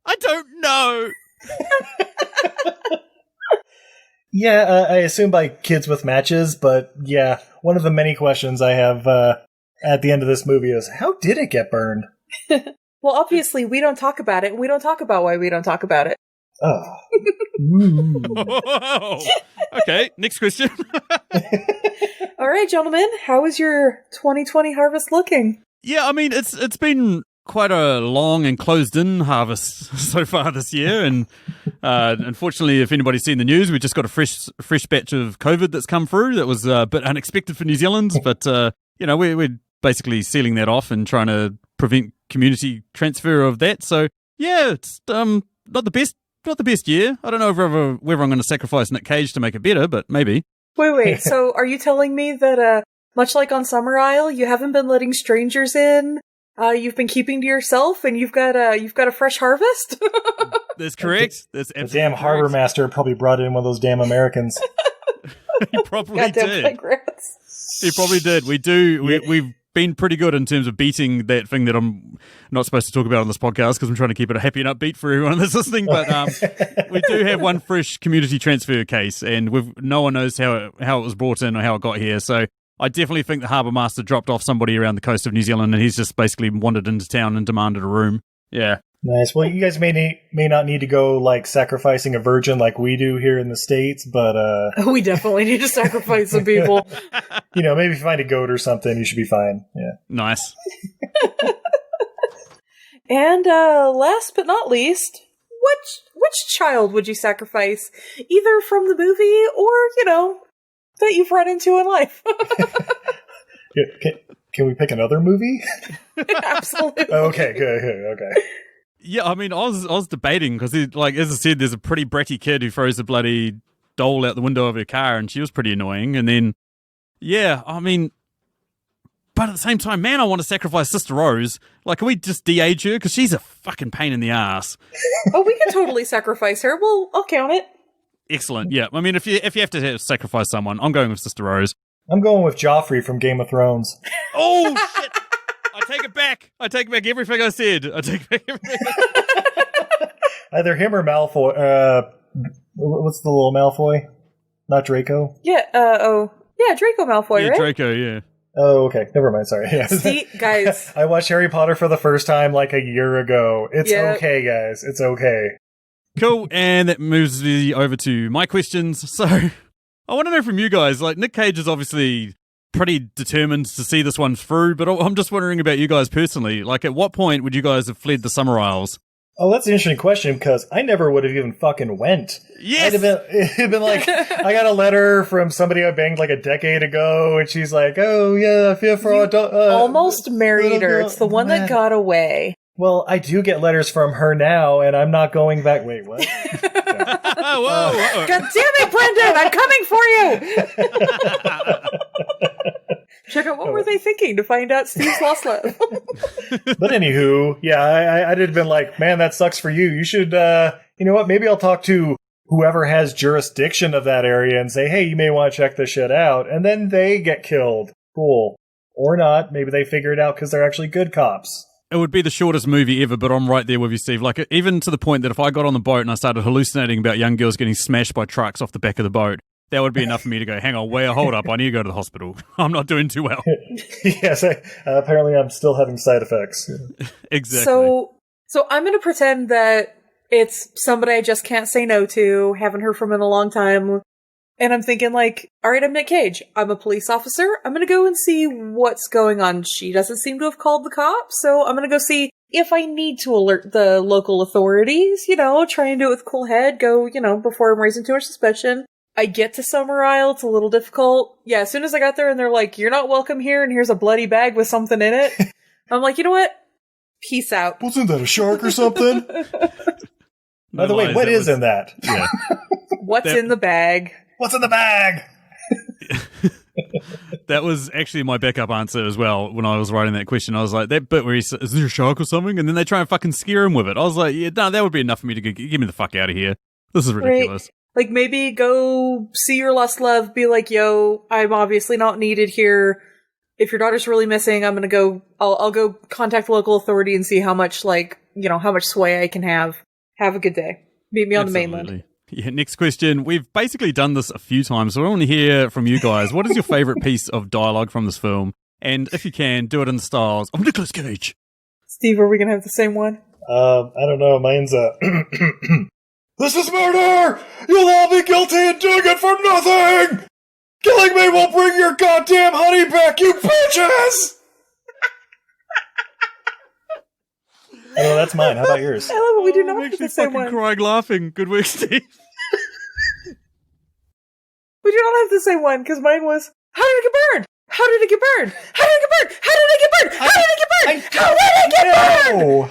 I don't know. Yeah, I assume by kids with matches, but yeah, one of the many questions I have at the end of this movie is, how did it get burned? Well, obviously, we don't talk about it, and we don't talk about why we don't talk about it. Oh. Okay, next question. All right, gentlemen, how is your 2020 harvest looking? Yeah, I mean, it's been quite a long and closed-in harvest so far this year, and unfortunately, if anybody's seen the news, we just got a fresh batch of COVID that's come through. That was a bit unexpected for New Zealand, but we're basically sealing that off and trying to prevent community transfer of that. So yeah, it's not the best year. I don't know whether I'm going to sacrifice Nic Cage to make it better, but maybe. Wait. So are you telling me that much like on Summer Isle, you haven't been letting strangers in? You've been keeping to yourself, and you've got a fresh harvest. That's correct. That's the damn harbor master probably brought in one of those damn Americans. He probably did. He probably did. We've been pretty good in terms of beating that thing that I'm not supposed to talk about on this podcast because I'm trying to keep it a happy and upbeat for everyone that's listening. But we do have one fresh community transfer case, and no one knows how it was brought in or how it got here. So I definitely think the harbour master dropped off somebody around the coast of New Zealand, and he's just basically wandered into town and demanded a room. Yeah. Nice. Well, you guys may not need to go like sacrificing a virgin like we do here in the States, but we definitely need to sacrifice some people. Maybe if you find a goat or something, you should be fine. Yeah. Nice. And last but not least, which child would you sacrifice, either from the movie or that you've run into in life? Can we pick another movie? Absolutely. Okay, good. Okay. Yeah, I mean, I was debating because, as I said, there's a pretty bratty kid who throws a bloody doll out the window of her car, and she was pretty annoying. And then, yeah, I mean, but at the same time, man, I want to sacrifice Sister Rose. Like, can we just de-age her? Because she's a fucking pain in the ass. Oh, we can totally sacrifice her. I'll count it. Excellent. Yeah, I mean, if you have to sacrifice someone, I'm going with Sister Rose. I'm going with Joffrey from Game of Thrones. Oh, shit! I take it back. I take back everything I said. Either him or Malfoy. What's the little Malfoy? Not Draco? Yeah, Draco Malfoy, yeah, right? Draco, yeah. Oh, okay. Never mind. Sorry. Yeah. See, guys. I watched Harry Potter for the first time like a year ago. It's okay, guys. It's okay. Cool. And that moves me over to my questions. So I want to know from you guys, like, Nic Cage is obviously pretty determined to see this one through, but I'm just wondering about you guys personally. Like, at what point would you guys have fled the Summer Isles? Oh, that's an interesting question, because I never would have even fucking went. Yes! It'd been like, I got a letter from somebody I banged like a decade ago, and she's like, oh, yeah, I feel for almost married her. It's the one that got away. Well, I do get letters from her now, and I'm not going back. Wait, what? Whoa. God damn it, Brendan! I'm coming for you! Check out what were they thinking to find out Steve's lost love. But anywho, yeah, I'd have been like, man, that sucks for you. You should, you know what? Maybe I'll talk to whoever has jurisdiction of that area and say, hey, you may want to check this shit out. And then they get killed. Cool. Or not. Maybe they figure it out because they're actually good cops. It would be the shortest movie ever, but I'm right there with you, Steve. Like, even to the point that if I got on the boat and I started hallucinating about young girls getting smashed by trucks off the back of the boat, that would be enough for me to go, hang on, hold up, I need to go to the hospital. I'm not doing too well. Yes, apparently I'm still having side effects. Exactly. So I'm going to pretend that it's somebody I just can't say no to, haven't heard from in a long time. And I'm thinking like, all right, I'm Nic Cage. I'm a police officer. I'm going to go and see what's going on. She doesn't seem to have called the cops. So I'm going to go see if I need to alert the local authorities, try and do it with a cool head. Go, before I'm raising too much suspicion. I get to Summer Isle. It's a little difficult. Yeah, as soon as I got there and they're like, you're not welcome here and here's a bloody bag with something in it. I'm like, you know what? Peace out. Wasn't that a shark or something? By the way, what is in that? Yeah. What's in the bag? What's in the bag? That was actually my backup answer as well when I was writing that question. I was like, that bit where he says, is there a shark or something? And then they try and fucking scare him with it. I was like, yeah, no, that would be enough for me to go, get me the fuck out of here. This is ridiculous. Right. Like, maybe go see your lost love, be like, yo, I'm obviously not needed here. If your daughter's really missing, I'm gonna go, I'll go contact the local authority and see how much, how much sway I can have. Have a good day. Meet me on the mainland. Yeah, next question. We've basically done this a few times, so I want to hear from you guys. What is your favourite piece of dialogue from this film? And if you can, do it in the styles of Nicolas Cage. Steve, are we going to have the same one? I don't know. Mine's This is murder! You'll all be guilty and doing it for nothing! Killing me will bring your goddamn honey back, you bitches! Oh, that's mine. How about yours? I love it. We do not Makes have me the same fucking one. crying laughing. Good work, Steve. We do not have the same one, because mine was, how did it get burned? How did it get burned? How did it get burned? How did it get burned? How did it get burned? How did it get burned?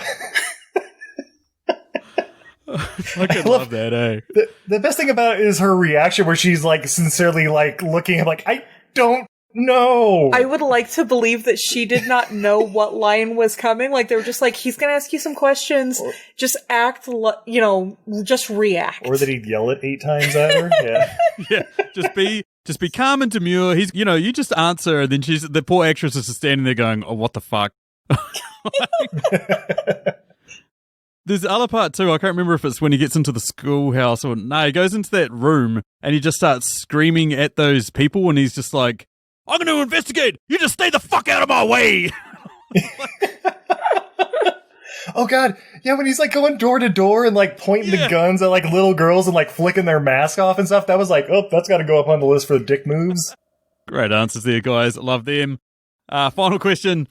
I love that, eh? The best thing about it is her reaction where she's like sincerely like looking at like, I don't know. I would like to believe that she did not know what line was coming. Like, they were just like, he's going to ask you some questions. Just act, just react. Or that he'd yell it 8 times at her. Yeah. Yeah, just be calm and demure. He's, you just answer, and then the poor actress is just standing there going, "Oh, what the fuck." There's the other part too. I can't remember if it's when he gets into the schoolhouse or no. He goes into that room and he just starts screaming at those people, and he's just like, "I'm going to investigate. You just stay the fuck out of my way." Oh god, yeah, when he's like going door to door and like pointing the guns at like little girls and like flicking their mask off and stuff, that was like, oh, that's got to go up on the list for the dick moves. Great answers there, guys. Love them. Final question.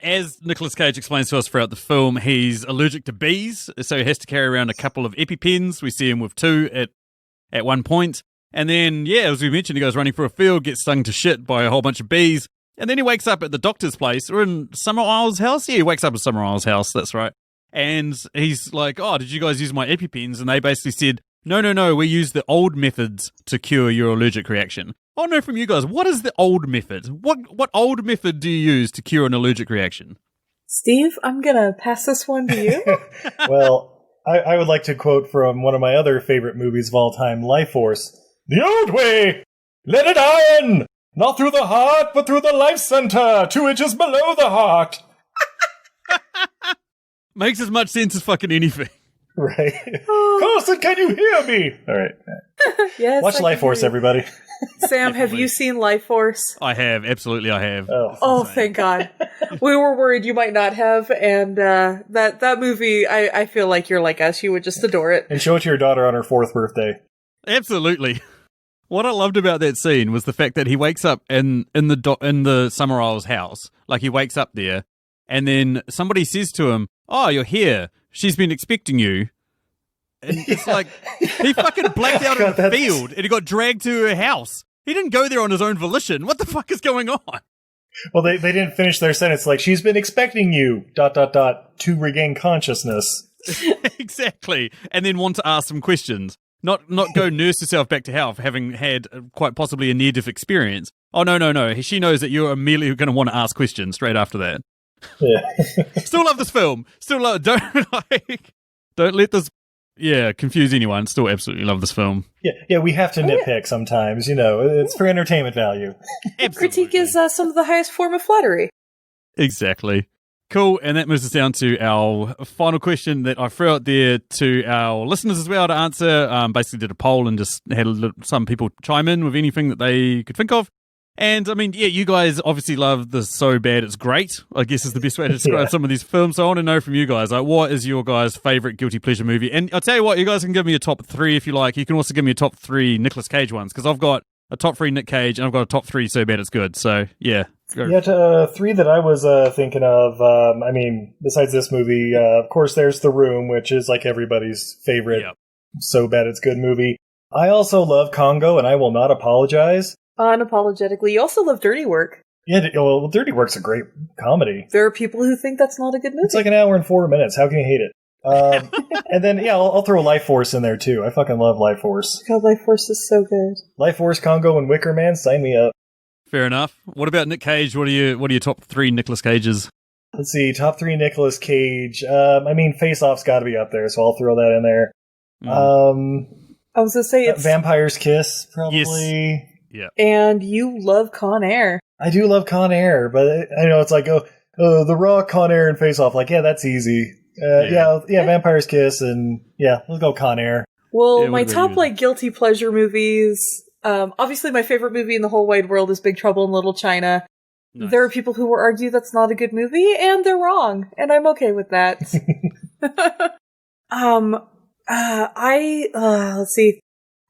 As Nicolas Cage explains to us throughout the film, he's allergic to bees, so he has to carry around a couple of EpiPens. We see him with 2 at one point. And then, as we mentioned, he goes running through a field, gets stung to shit by a whole bunch of bees. And then he wakes up at the doctor's place, or in Summer Isle's house. Yeah, he wakes up at Summer Isle's house, that's right. And he's like, "Oh, did you guys use my EpiPens?" And they basically said, No, we use the old methods to cure your allergic reaction. I know from you guys, what is the old method? What old method do you use to cure an allergic reaction? Steve, I'm going to pass this one to you. Well, I would like to quote from one of my other favorite movies of all time, Life Force. The old way! Let it iron! Not through the heart, but through the life center, 2 inches below the heart. Makes as much sense as fucking anything. Right. Carson, can you hear me? All right. Yes. Watch Life Force, everybody. Sam, have you seen Life Force? I have. Absolutely, I have. Oh, thank God. We were worried you might not have, and that movie, I feel like you're like us. You would just adore it. And show it to your daughter on her 4th birthday. Absolutely. What I loved about that scene was the fact that he wakes up in the Summer Isle's house. Like, he wakes up there, and then somebody says to him, "Oh, you're here. She's been expecting you." And it's like, he fucking blacked out in the field, and he got dragged to her house. He didn't go there on his own volition. What the fuck is going on? Well, they didn't finish their sentence. Like, she's been expecting you, ... to regain consciousness. Exactly. And then want to ask some questions. Not go nurse yourself back to health, having had quite possibly a near-death experience. Oh, no. She knows that you're immediately going to want to ask questions straight after that. Yeah. Still love this film. Don't let this confuse anyone. Still absolutely love this film. Yeah, we have to nitpick sometimes, it's for entertainment value. Critique is some of the highest form of flattery. Exactly. Cool, and that moves us down to our final question that I threw out there to our listeners as well to answer. Basically did a poll and just had some people chime in with anything that they could think of. And, I mean, you guys obviously love the So Bad It's Great, I guess is the best way to describe some of these films. So I want to know from you guys, like, what is your guys' favourite guilty pleasure movie? And I'll tell you what, you guys can give me a top 3 if you like. You can also give me a top 3 Nicolas Cage ones, because I've got a top 3 Nic Cage and I've got a top 3 So Bad It's Good. So, yeah. Go. Yeah, 3 that I was thinking of, besides this movie, of course, there's The Room, which is like everybody's favorite So Bad It's Good movie. I also love Congo, and I will not apologize. Unapologetically. You also love Dirty Work. Yeah, well, Dirty Work's a great comedy. There are people who think that's not a good movie. It's like an hour and 4 minutes. How can you hate it? And then, I'll throw Life Force in there, too. I fucking love Life Force. God, Life Force is so good. Life Force, Congo, and Wicker Man, sign me up. Fair enough. What about Nic Cage? What are your top 3 Nicolas Cages? Let's see, top 3 Nicolas Cage. Face Off's got to be up there, so I'll throw that in there. I was going to say it's... Vampire's Kiss, probably. Yes. Yeah. And you love Con Air. I do love Con Air, but I know it's like, The Rock, Con Air, and Face Off. Like, that's easy. Vampire's Kiss, and let's go Con Air. Well, my top guilty pleasure movies. Obviously, my favorite movie in the whole wide world is Big Trouble in Little China. Nice. There are people who will argue that's not a good movie, and they're wrong, and I'm okay with that. Let's see.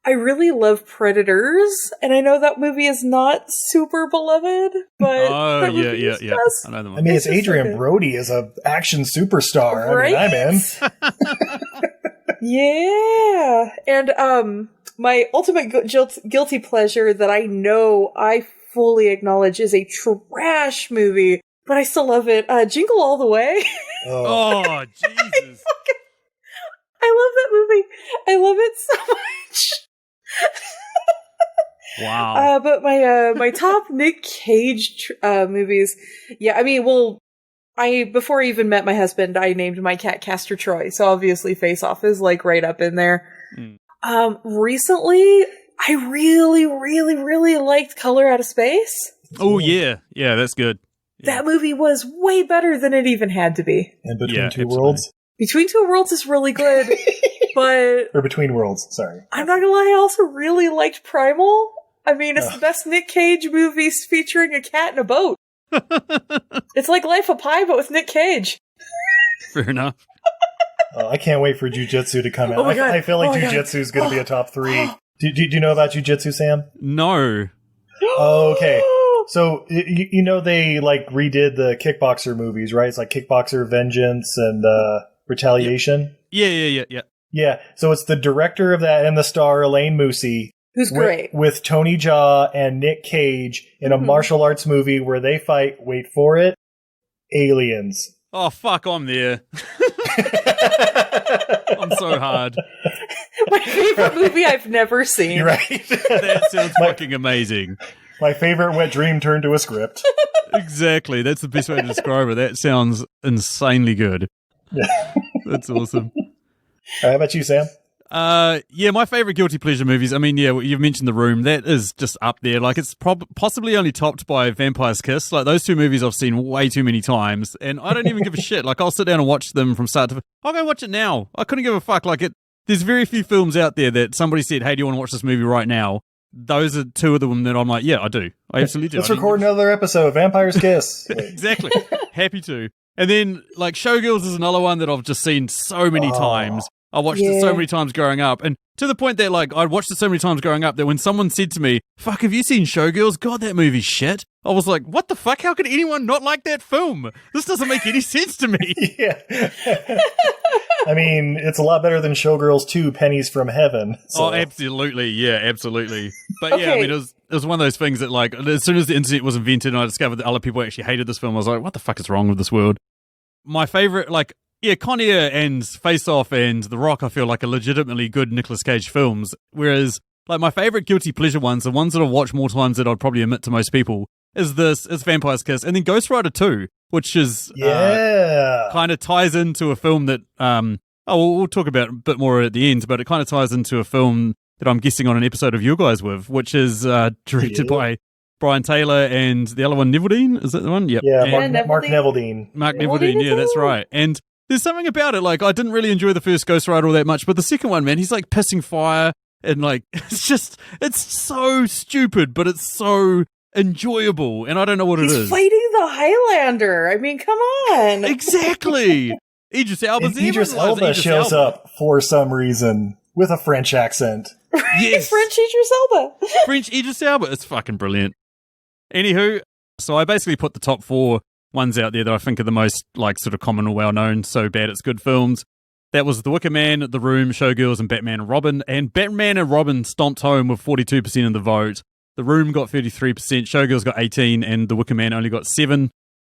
I really love Predators, and I know that movie is not super beloved, but Oh, yeah. I know the one. I mean, it's Adrian Brody as an action superstar. Right? I mean, I'm in. Yeah. And my ultimate guilty pleasure that I know I fully acknowledge is a trash movie, but I still love it. Jingle All the Way. Oh, Jesus. I love that movie. I love it so much. Wow. But my top Nic Cage movies. Yeah, I mean, well, before I even met my husband, I named my cat Castor Troy, so obviously Face Off is like right up in there. Recently, I really, really, really liked Color Out of Space. Oh, yeah. Yeah, that's good. Yeah. That movie was way better than it even had to be. And Between Two Worlds? Between Two Worlds is really good, but... Or Between Worlds, sorry. I'm not gonna lie, I also really liked Primal. I mean, it's the best Nic Cage movie featuring a cat in a boat. It's like Life of Pi, but with Nic Cage. Fair enough. I can't wait for Jiu-Jitsu to come out. Oh my God. I feel like Jiu-Jitsu is going to be a top 3. Do you know about Jiu-Jitsu, Sam? No. Oh, okay. So, you know they, like, redid the Kickboxer movies, right? It's like Kickboxer, Vengeance, and Retaliation. Yeah. Yeah, so it's the director of that and the star, Elaine Moosey. Who's great. With Tony Jaa and Nic Cage in a martial arts movie where they fight, wait for it, aliens. Oh, fuck, I'm there. I'm so hard. My favorite movie I've never seen. You're right. That sounds fucking amazing. My favorite wet dream turned to a script. Exactly. That's the best way to describe it. That sounds insanely good. That's awesome. How about you, Sam? Yeah, my favorite guilty pleasure movies. I mean, yeah, you've mentioned The Room. That is just up there. Like, it's possibly only topped by Vampire's Kiss. Like, those two movies I've seen way too many times, and I don't even give a shit. Like, I'll sit down and watch them from start to finish. I'll go watch it now. I couldn't give a fuck. Like, there's very few films out there that somebody said, "Hey, do you want to watch this movie right now?" Those are two of them that I'm like, yeah, I do. I absolutely do. Let's record another episode, Vampire's Kiss. Exactly. Happy to. And then, like, Showgirls is another one that I've just seen so many times. I watched it so many times growing up. And to the point that, like, I'd watched it so many times growing up that when someone said to me, "Fuck, have you seen Showgirls? God, that movie's shit." I was like, what the fuck? How could anyone not like that film? This doesn't make any sense to me. Yeah. I mean, it's a lot better than Showgirls 2, Pennies from Heaven. So. Oh, absolutely. Yeah, absolutely. But yeah, I mean, it was one of those things that, like, as soon as the internet was invented and I discovered that other people actually hated this film, I was like, what the fuck is wrong with this world? My favorite, like, yeah, Con Air and Face Off and The Rock, I feel like, are legitimately good Nicolas Cage films. Whereas, like, my favorite guilty pleasure ones, the ones that I've watched more times than I'd probably admit to most people, is Vampire's Kiss, and then Ghost Rider 2, which is kind of ties into a film that we'll talk about a bit more at the end, but it kind of ties into a film that I'm guessing on an episode of You Guys with, which is directed by Brian Taylor and the other one, Neveldine. Is that the one? Yep. Yeah, Mark Neveldine. Mark Neveldine, yeah, that's right. And there's something about it, like, I didn't really enjoy the first Ghost Rider all that much, but the second one, man, he's like pissing fire, and like, it's so stupid, but it's so enjoyable, and I don't know what it is. He's fighting the Highlander. I mean, come on. Exactly. Idris Elba's Idris Elba shows up for some reason with a French accent. Yes. French Idris Elba. French Idris Elba. It's fucking brilliant. Anywho, so I basically put the top 4 ones out there that I think are the most, like, sort of common or well-known, so bad it's good films. That was The Wicker Man, The Room, Showgirls, and Batman and Robin. And Batman and Robin stomped home with 42% of the vote. The Room got 33%, Showgirls got 18%, and The Wicker Man only got 7%.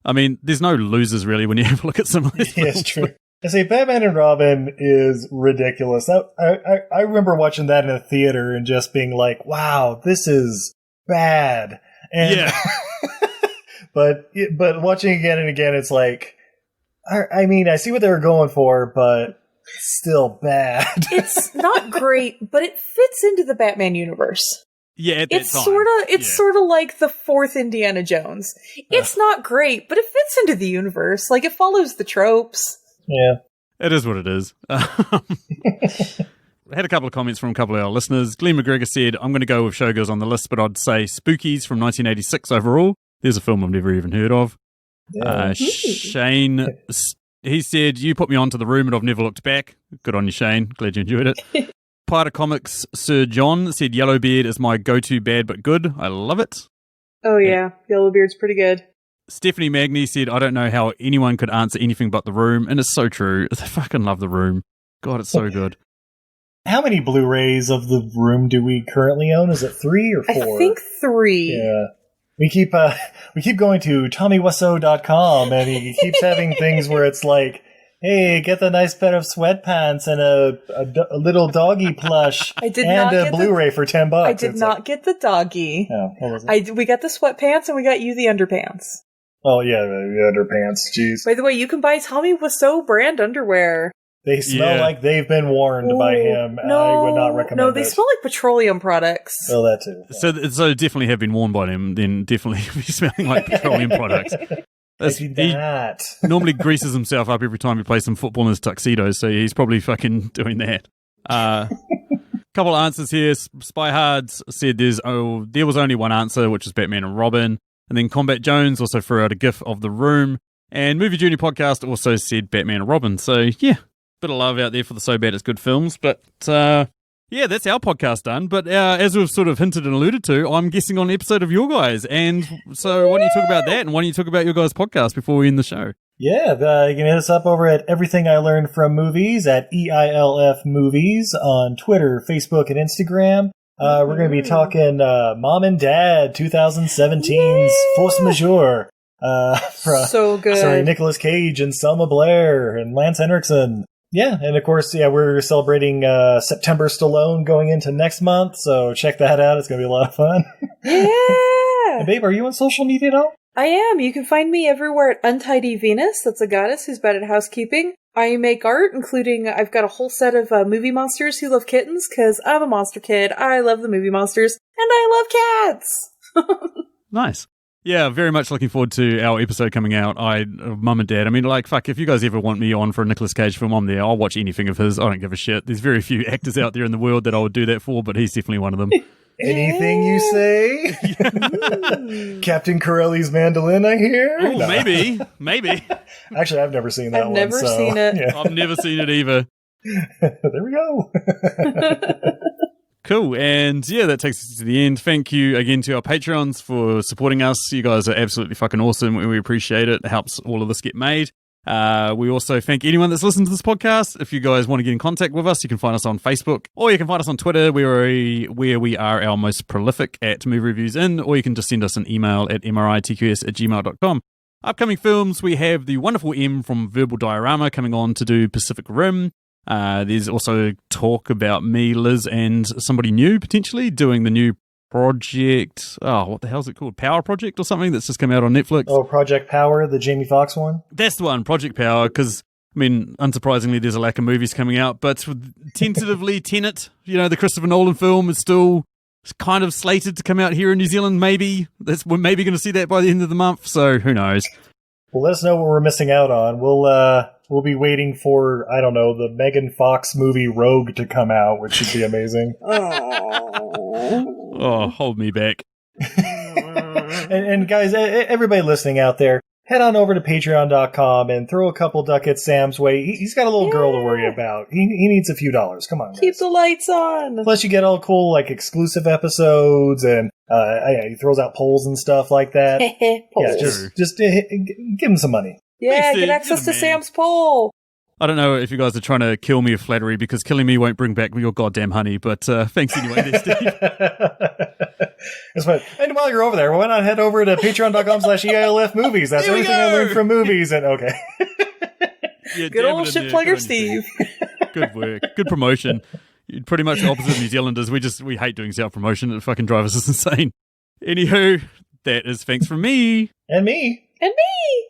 I mean, there's no losers, really, when you have a look at some of these films. Yeah, it's true. I say Batman and Robin is ridiculous. I remember watching that in a theater and just being like, wow, this is bad. And, yeah. but watching again and again, it's like, I mean, I see what they were going for, but it's still bad. It's not great, but it fits into the Batman universe. Yeah, at that it's time. sort of like the 4th Indiana Jones. It's not great, but it fits into the universe. Like, it follows the tropes. Yeah. It is what it is. I had a couple of comments from a couple of our listeners. Glenn McGregor said, I'm going to go with Showgirls on the list, but I'd say Spookies from 1986 overall. There's a film I've never even heard of. Yeah. Shane He said, you put me onto The Room and I've never looked back. Good on you, Shane. Glad you enjoyed it. Pirate Comics Sir John said, Yellowbeard is my go-to bad but good. I love it. Oh, yeah. Yellowbeard's pretty good. Stephanie Magny said, I don't know how anyone could answer anything but The Room. And it's so true. I fucking love The Room. God, it's so good. How many Blu-rays of The Room do we currently own? Is it 3 or 4? I think 3. Yeah. We keep going to TommyWiseau.com, and he keeps having things where it's like, hey, get the nice pair of sweatpants and a little doggy plush I did and not a get Blu-ray for $10. I did not get the doggy. Oh, what was it? We got the sweatpants and we got you the underpants. Oh, yeah, the underpants. Jeez. By the way, you can buy Tommy Wiseau brand underwear. They smell like they've been warned by him. No, I would not recommend No, they smell like petroleum products. Oh, that too. Yeah. So definitely have been warned by them, then definitely be smelling like petroleum products. He normally greases himself up every time he plays some football in his tuxedo, so he's probably fucking doing that. Couple of answers here. Spy Hards said there was only one answer, which is Batman and Robin. And then Combat Jones also threw out a gif of The Room. And Movie Journey Podcast also said Batman and Robin. So, yeah, bit of love out there for the So Bad It's Good films. But, yeah, that's our podcast done. But as we've sort of hinted and alluded to, I'm guessing on an episode of your guys. And so why don't you talk about that? And why don't you talk about your guys' podcast before we end the show? Yeah, you can hit us up over at Everything I Learned from Movies at EILF Movies on Twitter, Facebook, and Instagram. We're going to be talking Mom and Dad 2017's Force Majeure. So good. Sorry, Nicolas Cage and Selma Blair and Lance Henriksen. Yeah, and of course, we're celebrating September Stallone going into next month, so check that out. It's going to be a lot of fun. Yeah! And babe, are you on social media at all? I am. You can find me everywhere at Untidy Venus. That's a goddess who's bad at housekeeping. I make art, including I've got a whole set of movie monsters who love kittens, because I'm a monster kid. I love the movie monsters, and I love cats! Nice. Yeah, very much looking forward to our episode coming out. Mum and Dad. I mean, like, fuck, if you guys ever want me on for a Nicolas Cage film, I'm there. I'll watch anything of his. I don't give a shit. There's very few actors out there in the world that I would do that for, but he's definitely one of them. Anything you say? Captain Corelli's mandolin, I hear? Oh, no. Maybe. Actually, I've never seen that I've one. never seen it. Yeah. I've never seen it either. There we go. Cool. And yeah, that takes us to the end. Thank you again to our Patreons for supporting us. You guys are absolutely fucking awesome. We appreciate it. It helps all of this get made. We also thank anyone that's listened to this podcast. If you guys want to get in contact with us, you can find us on Facebook, or you can find us on Twitter, where we are our most prolific at Movie Reviews In, or you can just send us an email at mritqs@gmail.com. Upcoming films, we have the wonderful M from Verbal Diorama coming on to do Pacific Rim. There's also talk about me, Liz, and somebody new potentially doing the new project. Oh, what the hell is it called? Power Project or something that's just come out on Netflix. Oh, Project Power, the Jamie Foxx one? That's the one, Project Power, because, I mean, unsurprisingly, there's a lack of movies coming out, but tentatively Tenet, the Christopher Nolan film is still kind of slated to come out here in New Zealand, maybe. We're maybe going to see that by the end of the month, so who knows. Well, let us know what we're missing out on. We'll be waiting for, I don't know, the Megan Fox movie Rogue to come out, which should be amazing. Oh, hold me back. and guys, everybody listening out there, head on over to patreon.com and throw a couple ducats Sam's way. He's got a little girl to worry about. He needs a few dollars. Come on, guys. Keep the lights on. Plus, you get all cool, like, exclusive episodes, and he throws out polls and stuff like that. Yeah, just give him some money. Yeah, get access to Sam's poll. I don't know if you guys are trying to kill me with flattery, because killing me won't bring back your goddamn honey, but thanks anyway there, Steve. That's fine. And while you're over there, why not head over to patreon.com/EILF movies? That's everything I learned from movies. And okay. Yeah, good old shit plugger Steve. Good work. Good promotion. You're pretty much the opposite of New Zealanders. We hate doing self-promotion. It fucking drives us insane. Anywho, that is thanks from me. And me. And me.